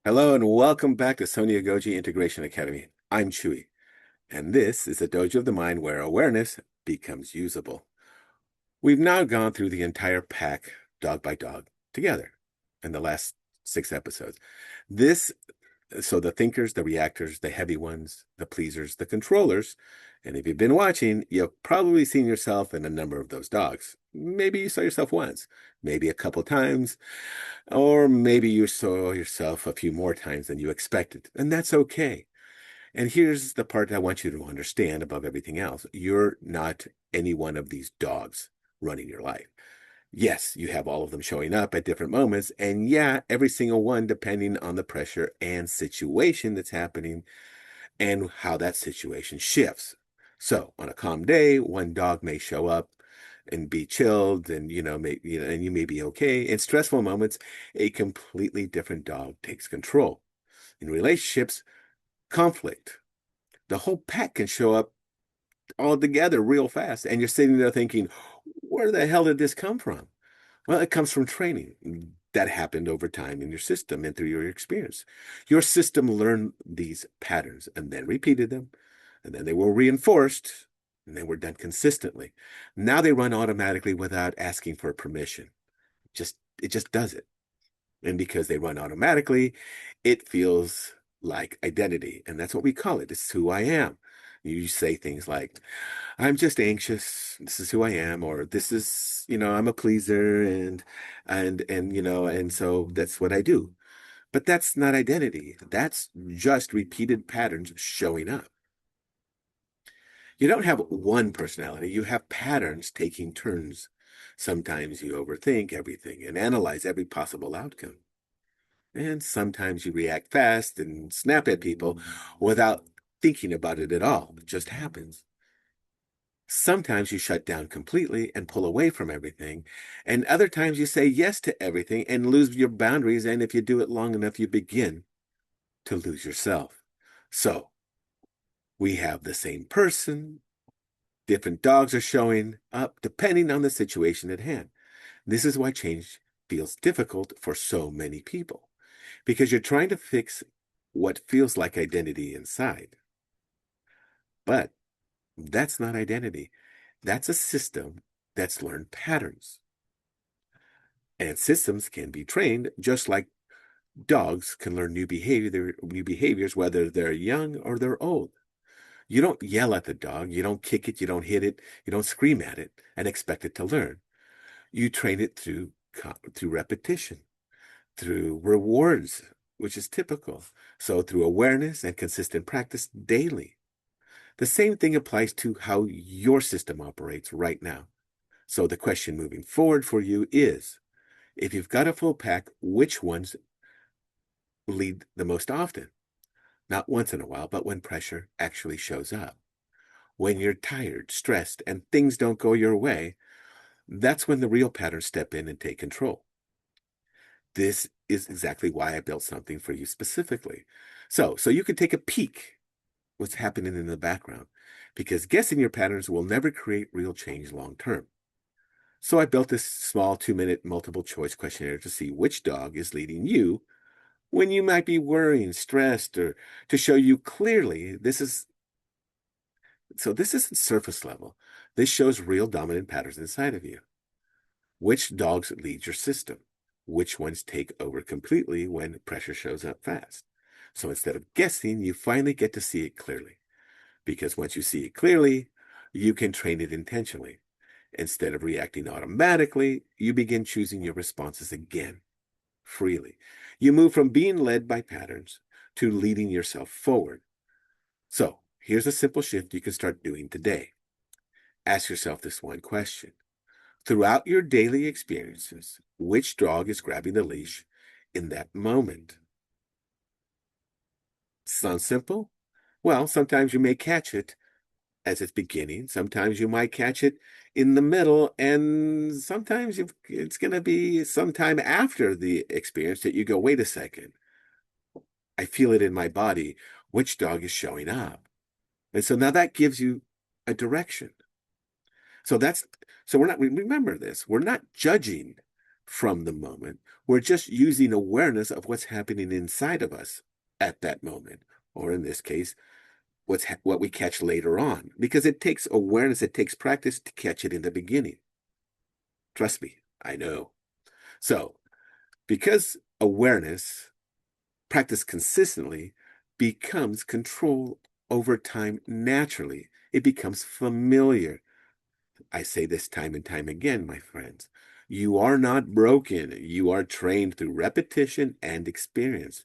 Hello and welcome back to Soniagogy Integration Academy. I'm Chewy, and this is a dojo of the mind where awareness becomes usable. We've now gone through the entire pack, dog by dog, together in the last 6 episodes. This, so the thinkers, the reactors, the heavy ones, the pleasers, the controllers, and if you've been watching, you've probably seen yourself in a number of those dogs. Maybe you saw yourself once, maybe a couple times, or maybe you saw yourself a few more times than you expected, and that's okay. And here's the part I want you to understand above everything else. You're not any one of these dogs running your life. Yes, you have all of them showing up at different moments, and yeah, every single one depending on the pressure and situation that's happening and how that situation shifts. So on a calm day, one dog may show up and be chilled and and you may be okay. In stressful moments, a completely different dog takes control. In relationships, conflict, the whole pack can show up all together real fast, and you're sitting there thinking, where the hell did this come from? Well, it comes from training that happened over time in your system and through your experience. Your system learned these patterns and then repeated them, and then they were reinforced, and they were done consistently. Now they run automatically without asking for permission. It just does it. And because they run automatically, it feels like identity. And that's what we call it. It's who I am. You say things like, I'm just anxious. This is who I am, or this is, I'm a pleaser and so that's what I do. But that's not identity. That's just repeated patterns showing up. You don't have one personality, you have patterns taking turns. Sometimes you overthink everything and analyze every possible outcome. And sometimes you react fast and snap at people without thinking about it at all. It just happens. Sometimes you shut down completely and pull away from everything. And other times you say yes to everything and lose your boundaries. And if you do it long enough, you begin to lose yourself. So we have the same person. Different dogs are showing up depending on the situation at hand. This is why change feels difficult for so many people, because you're trying to fix what feels like identity inside. But that's not identity. That's a system that's learned patterns. And systems can be trained just like dogs can learn new behaviors, whether they're young or they're old. You don't yell at the dog, you don't kick it, you don't hit it, you don't scream at it and expect it to learn. You train it through repetition, through rewards, which is typical. So through awareness and consistent practice daily. The same thing applies to how your system operates right now. So the question moving forward for you is, if you've got a full pack, which ones lead the most often? Not once in a while, but when pressure actually shows up. When you're tired, stressed, and things don't go your way, that's when the real patterns step in and take control. This is exactly why I built something for you specifically. So you can take a peek what's happening in the background, because guessing your patterns will never create real change long term. So I built this small 2-minute multiple choice questionnaire to see which dog is leading you when you might be worrying, stressed, or to show you clearly this isn't surface level. This shows real dominant patterns inside of you. Which dogs lead your system? Which ones take over completely when pressure shows up fast? So instead of guessing, you finally get to see it clearly. Because once you see it clearly, you can train it intentionally. Instead of reacting automatically, you begin choosing your responses again, freely. You move from being led by patterns to leading yourself forward. So here's a simple shift you can start doing today. Ask yourself this one question. Throughout your daily experiences, which dog is grabbing the leash in that moment? Sounds simple? Well, sometimes you may catch it as it's beginning. Sometimes you might catch it in the middle, and sometimes it's going to be sometime after the experience that you go, wait a second, I feel it in my body. Which dog is showing up? And so now that gives you a direction. So we're not, remember this, we're not judging from the moment. We're just using awareness of what's happening inside of us at that moment, or in this case, what we catch later on, because it takes awareness, it takes practice to catch it in the beginning. Trust me, I know. So, because awareness, practiced consistently, becomes control over time naturally, it becomes familiar. I say this time and time again, my friends. You are not broken. You are trained through repetition and experience.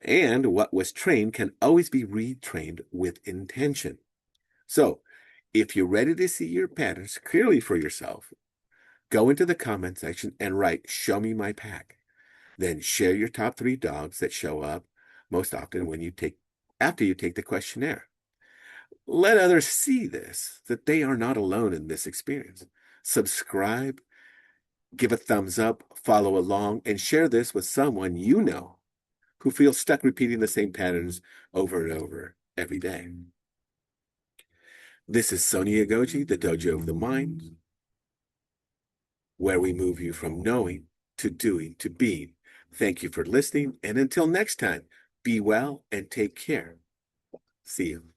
And what was trained can always be retrained with intention. So, if you're ready to see your patterns clearly for yourself, go into the comment section and write, "Show me my pack." Then share your top 3 dogs that show up most often after you take the questionnaire. Let others see this, that they are not alone in this experience. Subscribe, give a thumbs up, follow along, and share this with someone you know who feels stuck repeating the same patterns over and over every day. This is Soniagogy, the Dojo of the Mind, where we move you from knowing to doing to being. Thank you for listening, and until next time, be well and take care. See you.